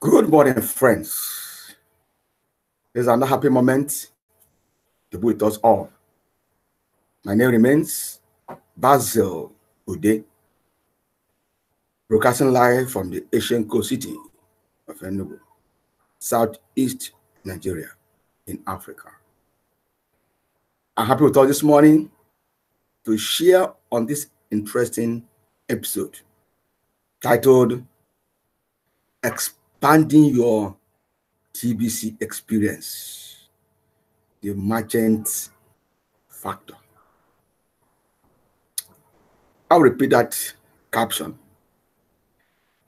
Good morning, friends. It's another happy moment to be with us all. My name remains Basil Ude, broadcasting live from the ancient coast city of Enugu, southeast Nigeria in Africa. I'm happy with us this morning to share on this interesting episode titled Expanding Your TBC Experience, the Merchant Factor. I'll repeat that caption.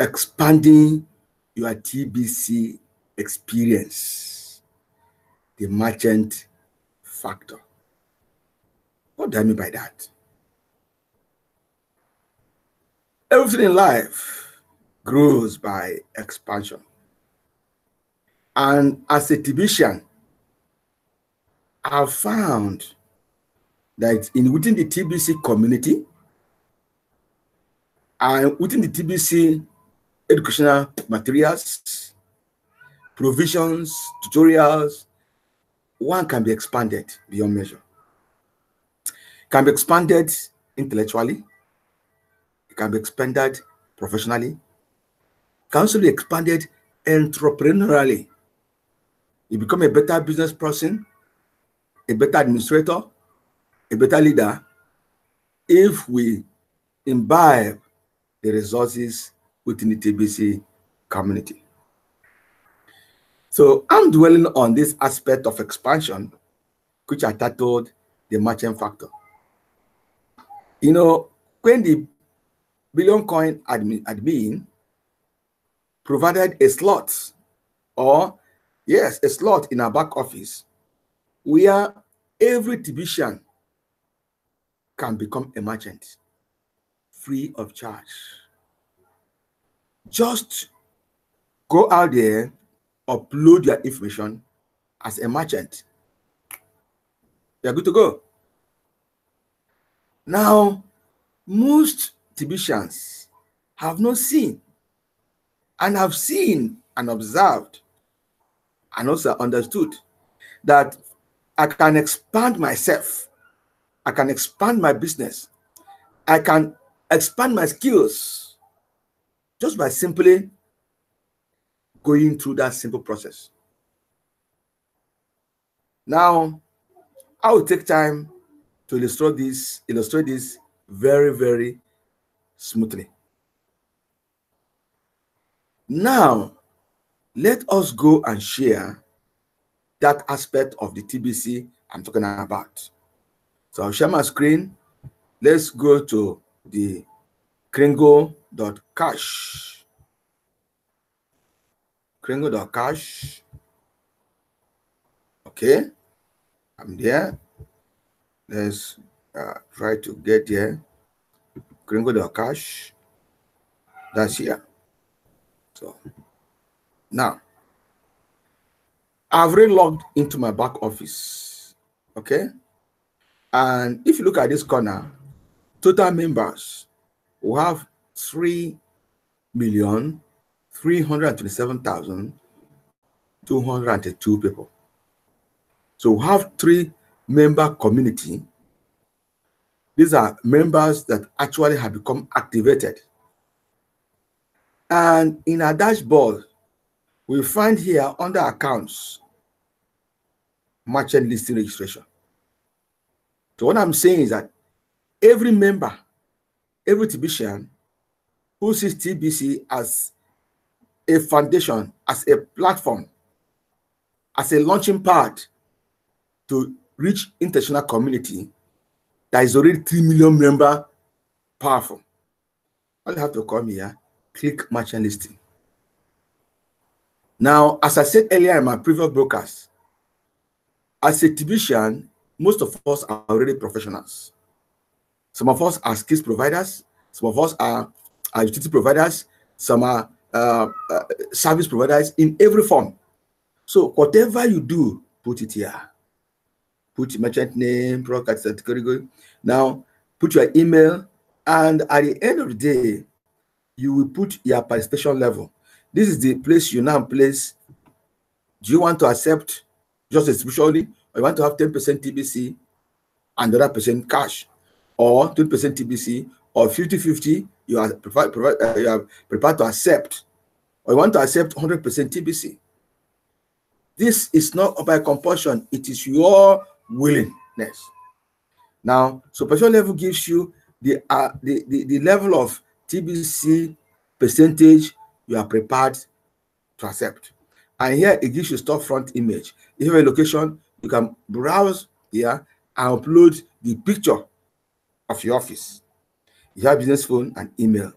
Expanding your TBC experience, the merchant factor. What do I mean by that? Everything in life grows by expansion. And as a TBCian, I've found that within the TBC community and within the TBC educational materials, provisions, tutorials, one can be expanded beyond measure. Can be expanded intellectually, it can be expanded professionally, can also be expanded entrepreneurially. You become a better business person, a better administrator, a better leader if we imbibe the resources within the TBC community. So I'm dwelling on this aspect of expansion, which I titled the merchant factor. You know, when the Billion Coin admin provided a slot, or yes, a slot in our back office, where every TBCian can become a merchant free of charge. Just go out there, upload your information as a merchant. You're good to go. Now, most TBCians have not seen and have seen and observed and also understood that I can expand myself, I can expand my business, I can expand my skills just by simply going through that simple process. Now, I will take time to illustrate this very, very smoothly. Now, let us go and share that aspect of the TBC I'm talking about. So I'll share my screen. Let's go to the kringo.cash. Kringo.cash. Okay, I'm there. Let's try to get there. Kringo.cash. That's here. So now I've already logged into my back office. Okay, and if you look at this corner, total members will have 3,327,202 people. So we have 3-member community. These are members that actually have become activated. And in our dashboard, we find here under accounts, merchant listing registration. So what I'm saying is that every member, every TBCian who sees TBC as a foundation, as a platform, as a launching pad to reach international community that is already 3 million member powerful. All you have to come here, click merchant listing. Now, as I said earlier in my previous broadcast, as a TBCian, most of us are already professionals. Some of us are skills providers, some of us are utility providers, some are service providers in every form. So whatever you do, put it here. Put your merchant name, product category. Now, put your email, and at the end of the day, you will put your participation level. This is the place you now place. Do you want to accept just especially, or you want to have 10% TBC and the other percent cash, or 20% TBC, or 50-50, you are prepared to accept, or you want to accept 100% TBC. This is not by compulsion, it is your willingness. Now, supervision level gives you the level of TBC percentage you are prepared to accept. And here it gives you storefront image. If you have a location, you can browse here and upload the picture of your office. You have business phone and email.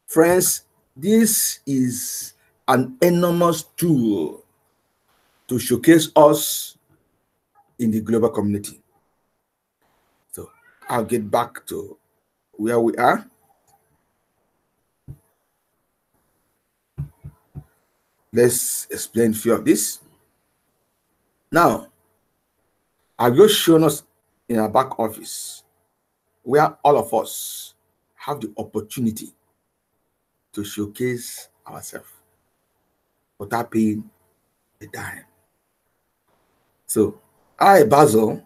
Friends, this is an enormous tool to showcase us in the global community. So I'll get back to where we are. Let's explain a few of this. Now, I've just shown us in our back office where all of us have the opportunity to showcase ourselves without paying a dime. So I, Basil,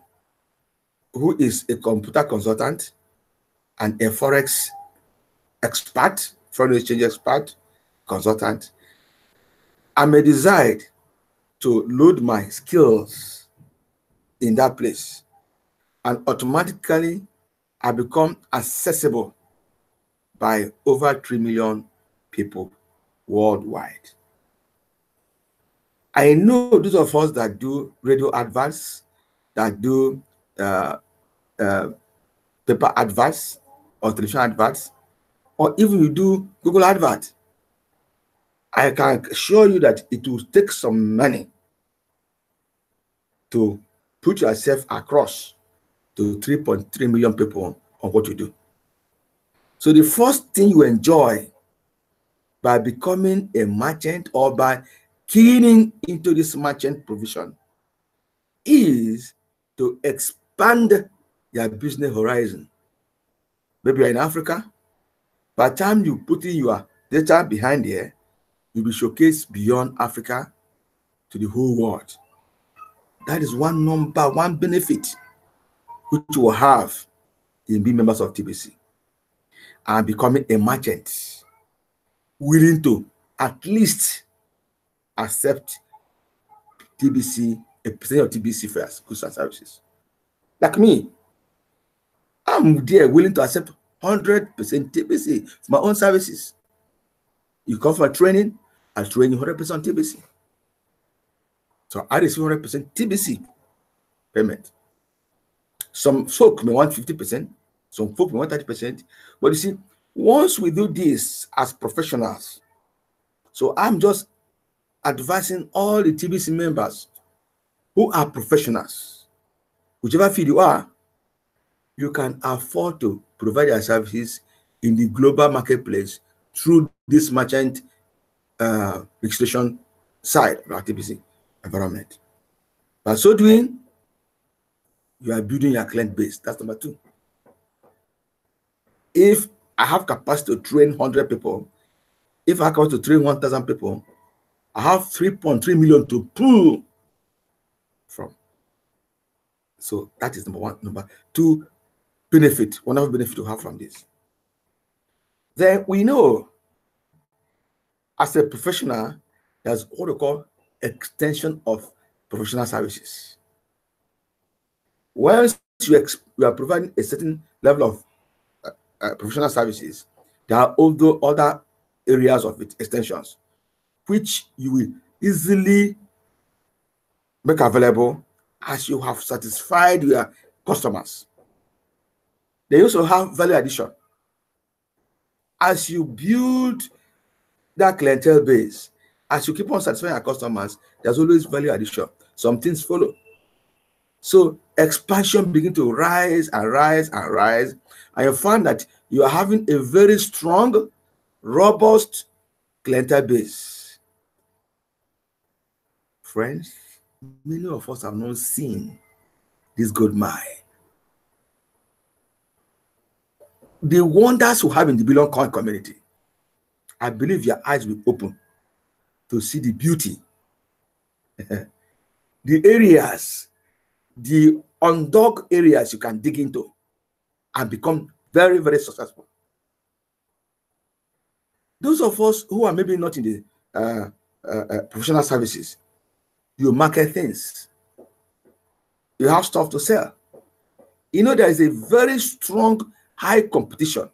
who is a computer consultant and a forex expert, foreign exchange expert, consultant, I may decide to load my skills in that place, and automatically I become accessible by over 3 million people worldwide. I know those of us that do radio adverts, that do paper adverts or television adverts, or even you do Google adverts, I can assure you that it will take some money to put yourself across to 3.3 million people on what you do. So the first thing you enjoy by becoming a merchant or by keying into this merchant provision is to expand your business horizon. Maybe you're in Africa. By the time you put in your data behind here, you'll be showcased beyond Africa to the whole world. That is one benefit which you will have in being members of TBC and becoming a merchant willing to at least accept TBC, a percentage of TBC for goods and services. Like me, I'm there willing to accept 100% TBC for my own services. You come for training, I'll train you 100% TBC. So I receive 100% TBC payment. Some folk may want 50%, some folk may want 30%. But you see, once we do this as professionals, so I'm just advising all the TBC members who are professionals, whichever field you are, you can afford to provide your services in the global marketplace through this merchant registration side of our TBC environment. By so doing, you are building your client base. That's number two. If I have capacity to train 100 people, if I have capacity to train 1,000 people, I have 3.3 million to pull from. So that is number one. Number two, benefit, wonderful benefit to have from this. Then we know as a professional, there's what we call extension of professional services. Once you are providing a certain level of professional services, there are also other areas of it, extensions, which you will easily make available as you have satisfied your customers. They also have value addition. As you build that clientele base, as you keep on satisfying your customers, there's always value addition. Some things follow. So expansion begins to rise and rise and rise, and you find that you are having a very strong, robust clientele base. Friends, many of us have not seen this gold mine. The wonders we have in the Billion Coin community, I believe your eyes will open to see the beauty, the areas, the undug areas you can dig into and become very, very successful. Those of us who are maybe not in the professional services, you market things. You have stuff to sell. You know, there is a very strong, high competition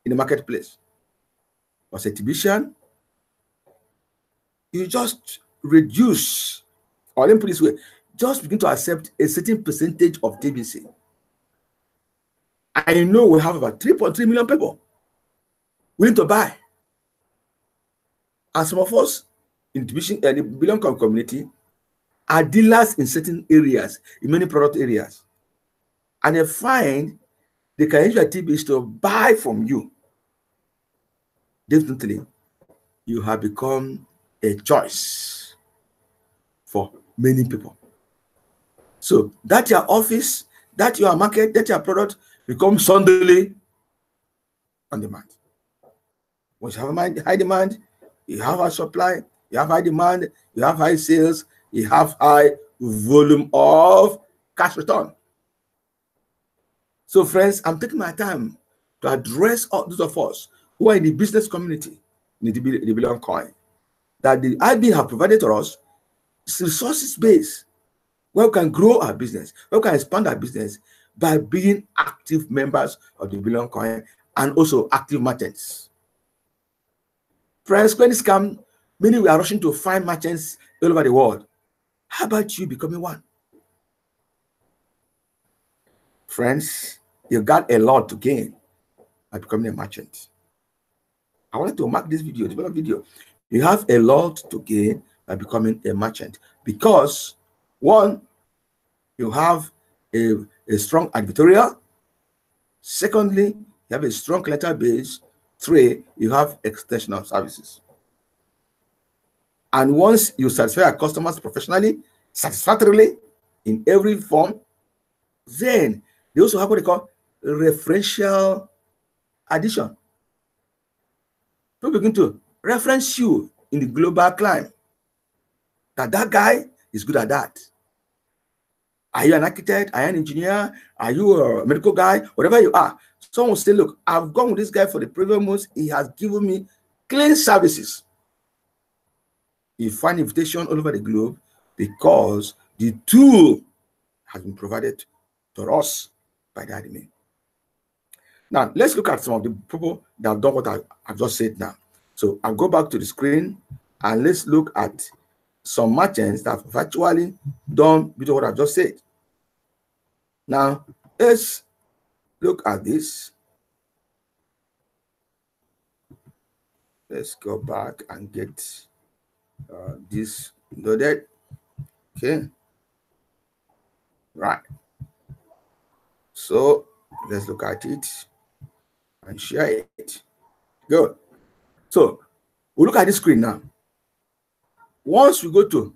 in the marketplace. As a TBCian, you just reduce, or let me put it this way, just begin to accept a certain percentage of TBC. I know we have about 3.3 million people willing to buy. And some of us in the billion community are dealers in certain areas, in many product areas. And they find they can use your TBC to buy from you. Definitely, you have become a choice for many people. So that your office, that your market, that your product becomes suddenly on demand. Once you have a high demand, you have a supply, you have high demand, you have high sales, you have high volume of cash return. So friends, I'm taking my time to address all those of us who are in the business community, in the Billion Coin, that the IB have provided to us resources base where we can grow our business, where we can expand our business by being active members of the Billion Coin and also active merchants. Friends, when this comes, many we are rushing to find merchants all over the world. How about you becoming one? Friends, you got a lot to gain by becoming a merchant. I wanted to mark this video, develop video. You have a lot to gain by becoming a merchant because, one, you have a strong advertorial. Secondly, you have a strong collateral base. 3, you have extension of services. And once you satisfy our customers professionally, satisfactorily, in every form, then they also have what they call referential addition. People begin to reference you in the global climb. That guy is good at that. Are you an architect? Are you an engineer? Are you a medical guy? Whatever you are. Someone will say, look, I've gone with this guy for the previous months. He has given me clean services. You find invitation all over the globe because the tool has been provided to us by the admin. Now, let's look at some of the people that have done what I've just said now. So I'll go back to the screen and let's look at some merchants that have actually done what I've just said. Now, let's look at this. Let's go back and get this loaded. Okay. Right. So let's look at it and share it. Good. So we'll look at the screen now. Once we go to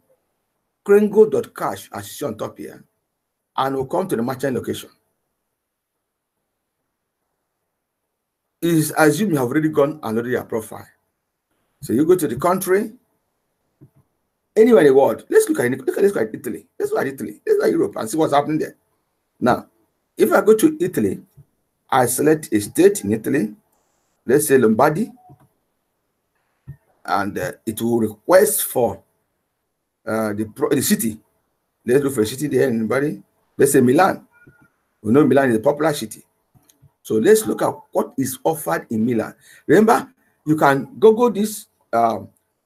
krengo.cash, as you see on top here, and we'll come to the merchant location. It's assumed you have already gone and loaded your profile. So you go to the country, anywhere in the world. Let's look at Italy. Let's look at Italy. Let's look at Europe and see what's happening there. Now, if I go to Italy, I select a state in Italy. Let's say Lombardy. And it will request for the city. Let's look for a city there, anybody. Let's say Milan. We know Milan is a popular city. So let's look at what is offered in Milan. Remember, you can Google this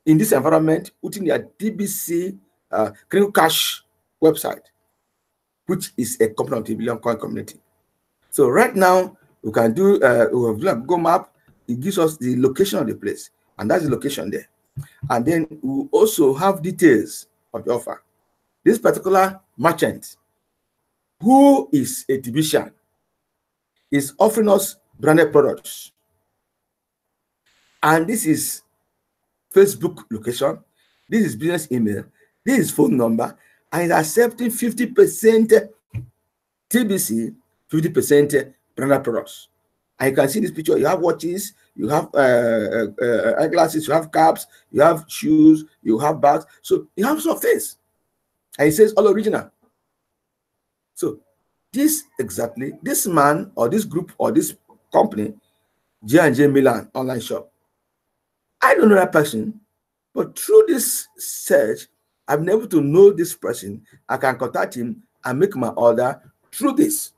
in this environment, putting your TBC Krengo Cash website, which is a company of the Billion Coin community. So right now, we can do we have Google Map. It gives us the location of the place, and that's the location there. And then we also have details of the offer. This particular merchant, who is a TBCian, is offering us branded products. And this is Facebook location, this is business email, this is phone number, and it's accepting 50% TBC, 50% branded products. And you can see this picture. You have watches, you have eyeglasses, you have caps, you have shoes, you have bags. So you have some things. And it says all original. So this man or this group or this company, J&J Milan online shop, I don't know that person, but through this search, I've been able to know this person. I can contact him and make my order through this.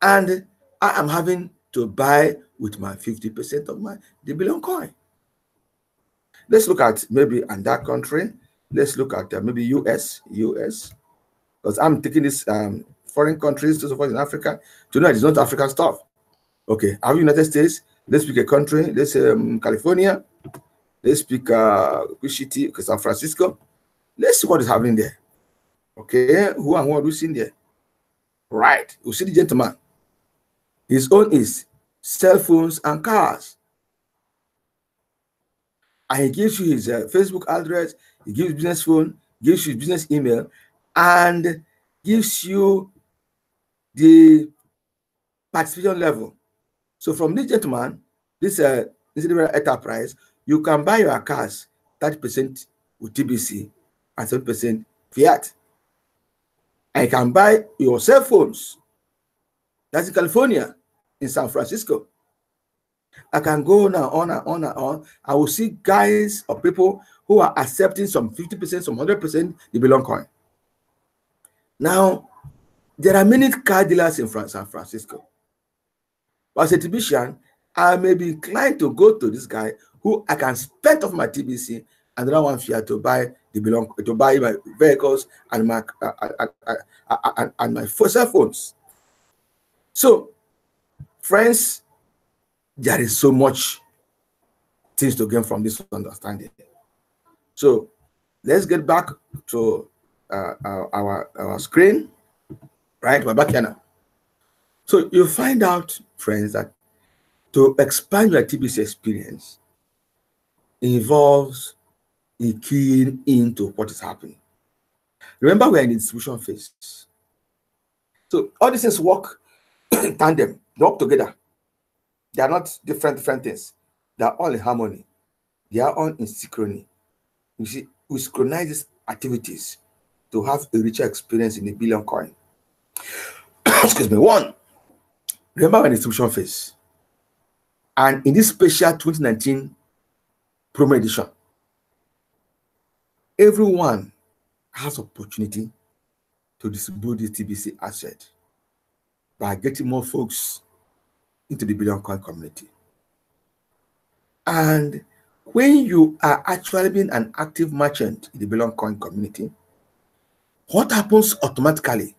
And I am having to buy with my 50% of the billion coin. Let's look at maybe in that country. Let's look at maybe US, because I'm taking this foreign countries, so far in Africa, to know it's not African stuff. Okay, I have United States. Let's pick a country. Let's say California. Let's pick which city? Okay, San Francisco. Let's see what is happening there. Okay, who and what is in there? Right, you see the gentleman. His own is cell phones and cars. And he gives you his Facebook address, he gives business phone, gives you business email, and gives you the participation level. So from this gentleman, this enterprise, you can buy your cars 30% with TBC and 7% fiat. And you can buy your cell phones. That's in California, in San Francisco. I can go on and on and on and on. I will see guys or people who are accepting some 50%, some 100% the Belong coin. Now, there are many car dealers in San Francisco. But as a TBCian, I may be inclined to go to this guy who I can spend off my TBC and then one fiat to buy the Belong, to buy my vehicles and my cell phones. So, friends, there is so much things to gain from this understanding. So let's get back to our screen, right? We're back here now. So you find out, friends, that to expand your TBC experience involves in keying into what is happening. Remember, we're in the distribution phase. So all these things work in tandem, they work together. They are not different things. They are all in harmony. They are all in synchrony. You see, we synchronize these activities to have a richer experience in the billion coin. Excuse me. One, remember when the distribution phase. And in this special 2019 promo edition, everyone has opportunity to distribute this TBC asset by getting more folks into the billion coin community. And when you are actually being an active merchant in the billion coin community, what happens automatically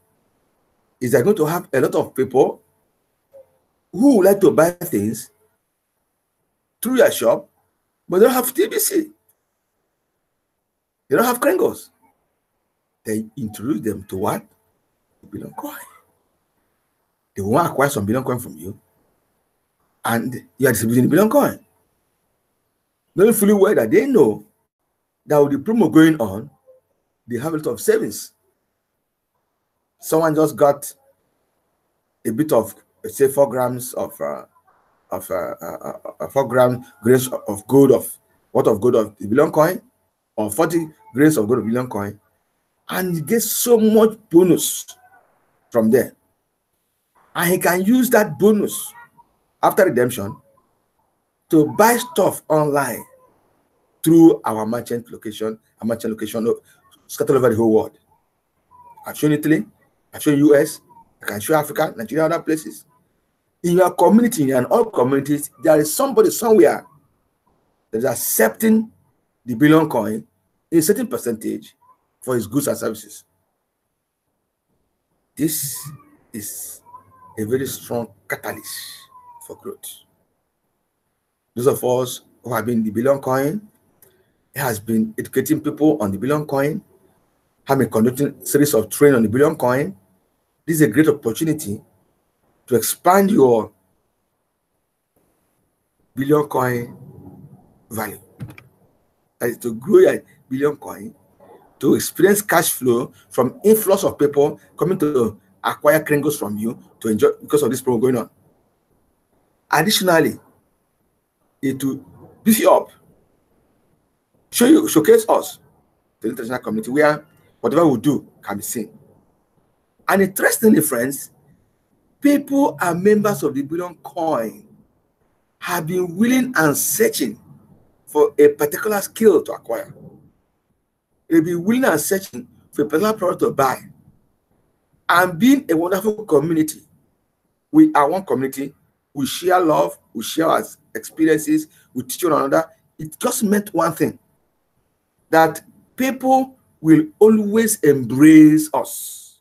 is they're going to have a lot of people who would like to buy things through your shop, but they don't have TBC. They don't have Kringles. They introduce them to what? The billion coin. They want to acquire some billion coin from you, and you are distributing the billion coin. Knowing fully well that they know that with the promo going on, they have a lot of savings. Someone just got a bit of, let's say, 4 grams of 4 grams grains of gold of the billion coin, or 40 grains of gold of billion coin, and he gets so much bonus from there. And he can use that bonus after redemption to buy stuff online through our merchant location scattered over the whole world. I've shown Italy, I've shown US, I can show Africa, Nigeria, other places. In your community and all communities, there is somebody somewhere that is accepting the billion coin in a certain percentage for his goods and services. This is a very strong catalyst for growth. Those of us who have been in the billion coin, has been educating people on the billion coin, have been conducting a series of training on the billion coin. This is a great opportunity to expand your billion coin value. That is to grow your billion coin, to experience cash flow from influx of people coming to acquire Kringles from you to enjoy because of this program going on. Additionally, it will beef you up, showcase us, the international community, where whatever we do can be seen. And interestingly, friends, people are members of the Billion Coin have been willing and searching for a particular skill to acquire. They'll be willing and searching for a particular product to buy. And being a wonderful community, we are one community, we share love, we share our experiences, we teach one another. It just meant one thing, that people will always embrace us.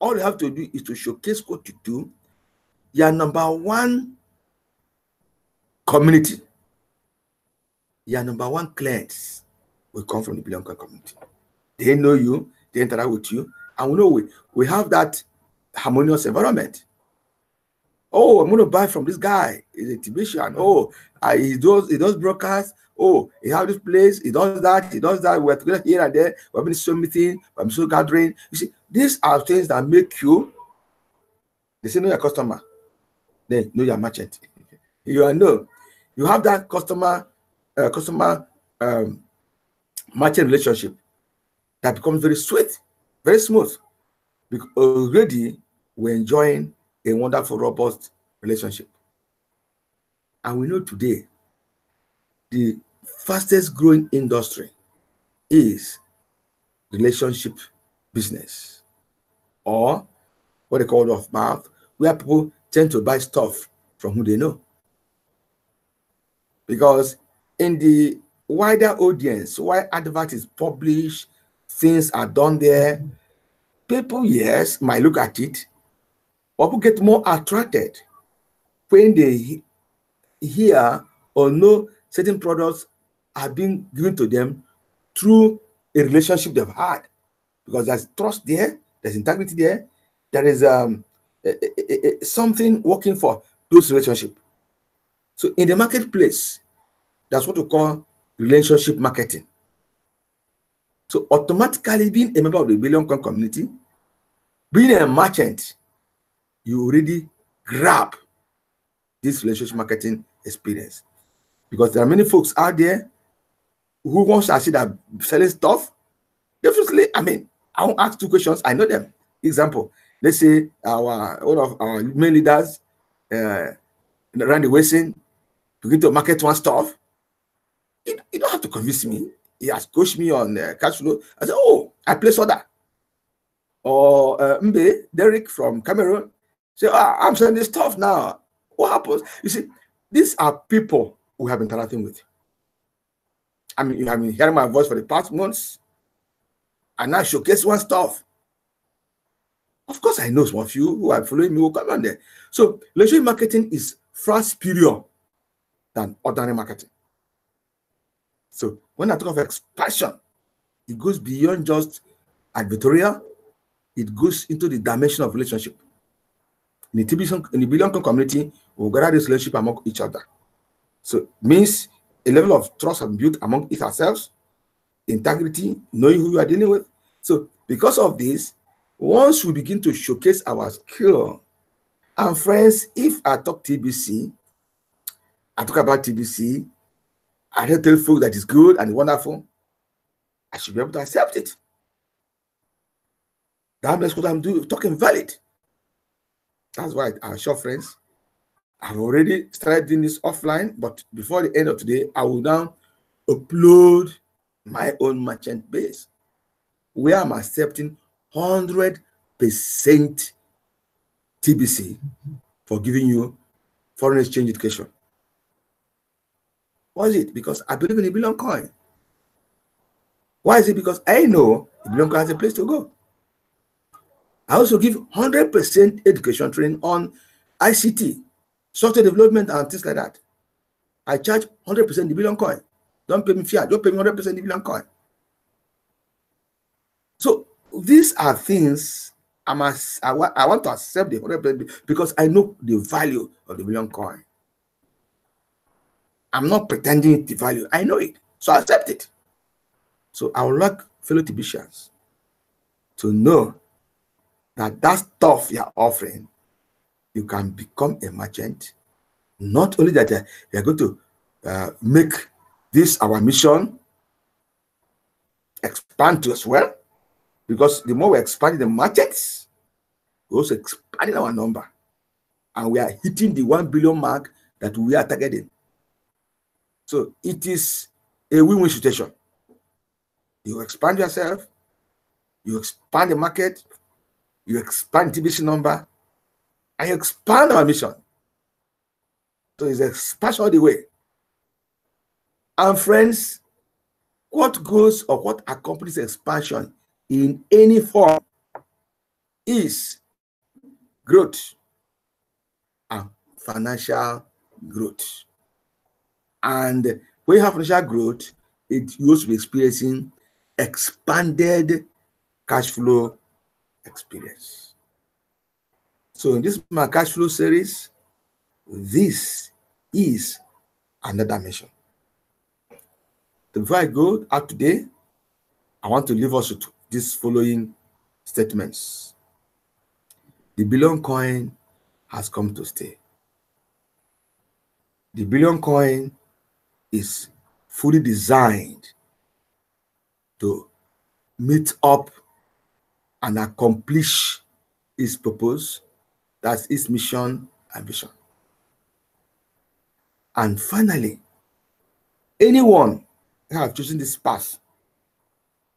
All you have to do is to showcase what you do. Your number one community, your number one clients will come from the Billion Coin community. They know you, they interact with you, and we know we have that harmonious environment. Oh, I'm going to buy from this guy. He's a TBC. Oh, he does broadcasts. Oh, he has this place. He does that. He does that. We're together here and there. We're having so meeting. We're so gathering. You see, these are things that make you. They say know your customer, then know your merchant. You have that customer merchant relationship that becomes very sweet, very smooth. Because already we're enjoying a wonderful, robust relationship. And we know today the fastest growing industry is relationship business, or what they call word of mouth, where people tend to buy stuff from who they know. Because in the wider audience, where advert is published, things are done there, people, yes, might look at it, but people get more attracted when they hear or know certain products are being given to them through a relationship they've had. Because there's trust there, there's integrity there, there is something working for those relationships. So in the marketplace, that's what we call relationship marketing. So automatically being a member of the Billion Coin community, being a merchant, you already grab this relationship marketing experience. Because there are many folks out there who wants to see that selling stuff. Definitely, I mean, I won't ask two questions, I know them. Example, let's say one of our main leaders around the Western begin to market one stuff. You don't have to convince me. He has coached me on cash flow. I said, oh, I place order. Or Mbe, Derek from Cameroon, say, I'm selling this stuff now. What happens? You see, these are people we have been interacting with. I mean, you have been hearing my voice for the past months, and now showcase one stuff. Of course, I know some of you who are following me will come on there. So, relationship marketing is far superior than ordinary marketing. So, when I talk of expansion, it goes beyond just advertorial. It goes into the dimension of relationship. In the Billion Coin community, we'll gather this relationship among each other. So it means a level of trust has been built among ourselves, integrity, knowing who you are dealing with. So because of this, once we begin to showcase our skill, and friends, if I talk TBC, I talk about TBC, I tell folks that it's good and wonderful, I should be able to accept it. That makes what I'm talking valid. That's why I assure friends, I've already started doing this offline, but before the end of today, I will now upload my own merchant base where I'm accepting 100% TBC for giving you foreign exchange education. Why is it? Because I believe in the Billion Coin. Why is it? Because I know the Billion Coin has a place to go. I also give 100% education training on ICT, software development, and things like that. I charge 100% the Billion Coin. Don't pay me fiat. Don't pay me 100% the Billion Coin. So these are things I want to accept the 100% because I know the value of the Billion Coin. I'm not pretending the value. I know it. So I accept it. So I would like fellow TBCians to know that stuff you're offering you can become a merchant. Not only that, we are going to make this our mission expand to as well, because the more we expand the merchants, we also expanding our number, and we are hitting the 1 billion mark that we are targeting. So it is a win-win situation. You expand yourself, you expand the market, you expand TBC number, and you expand our mission. So it's expansion all the way. And friends, what goes or what accompanies expansion in any form is growth and financial growth. And when you have financial growth, you also be experiencing expanded cash flow experience. So in this my cash flow series, this is another mission. So before I go out today, I want to leave us with these following statements. The billion coin has come to stay. The billion coin is fully designed to meet up and accomplish its purpose, that's its mission and vision. And finally, anyone who has chosen this path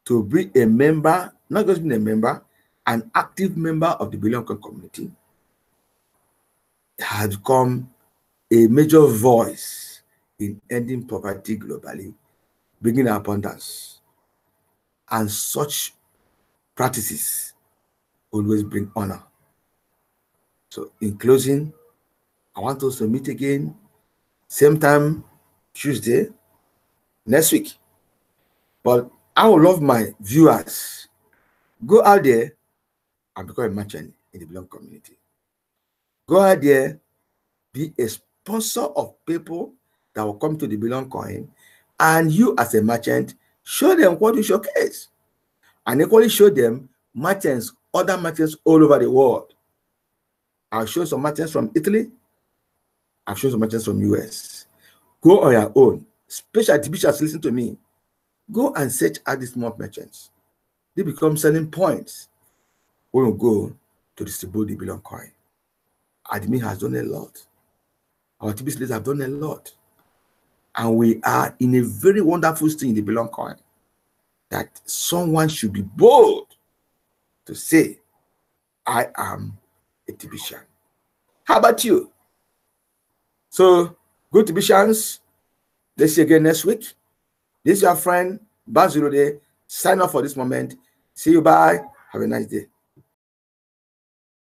to be a member, not just being a member, an active member of the billion coin community, has become a major voice in ending poverty globally, bringing abundance. And such practices always bring honor. So in closing, I want us to meet again, same time, Tuesday, next week. But I would love my viewers, go out there and become a merchant in the billion community. Go out there, be a sponsor of people that will come to the billion coin, and you as a merchant, show them what you showcase. And equally show them merchants, other merchants all over the world. I'll show some merchants from Italy. I've shown some merchants from US. Go on your own. Special TBC, listen to me. Go and search out these small merchants. They become selling points when we go to distribute the billion coin. Admin has done a lot. Our TBC leaders have done a lot. And we are in a very wonderful state in the billion coin that someone should be bold to say, I am a TBCian. How about you? So, good TBCians. Let's see you again next week. This is your friend, Bazirode. Sign off for this moment. See you. Bye. Have a nice day.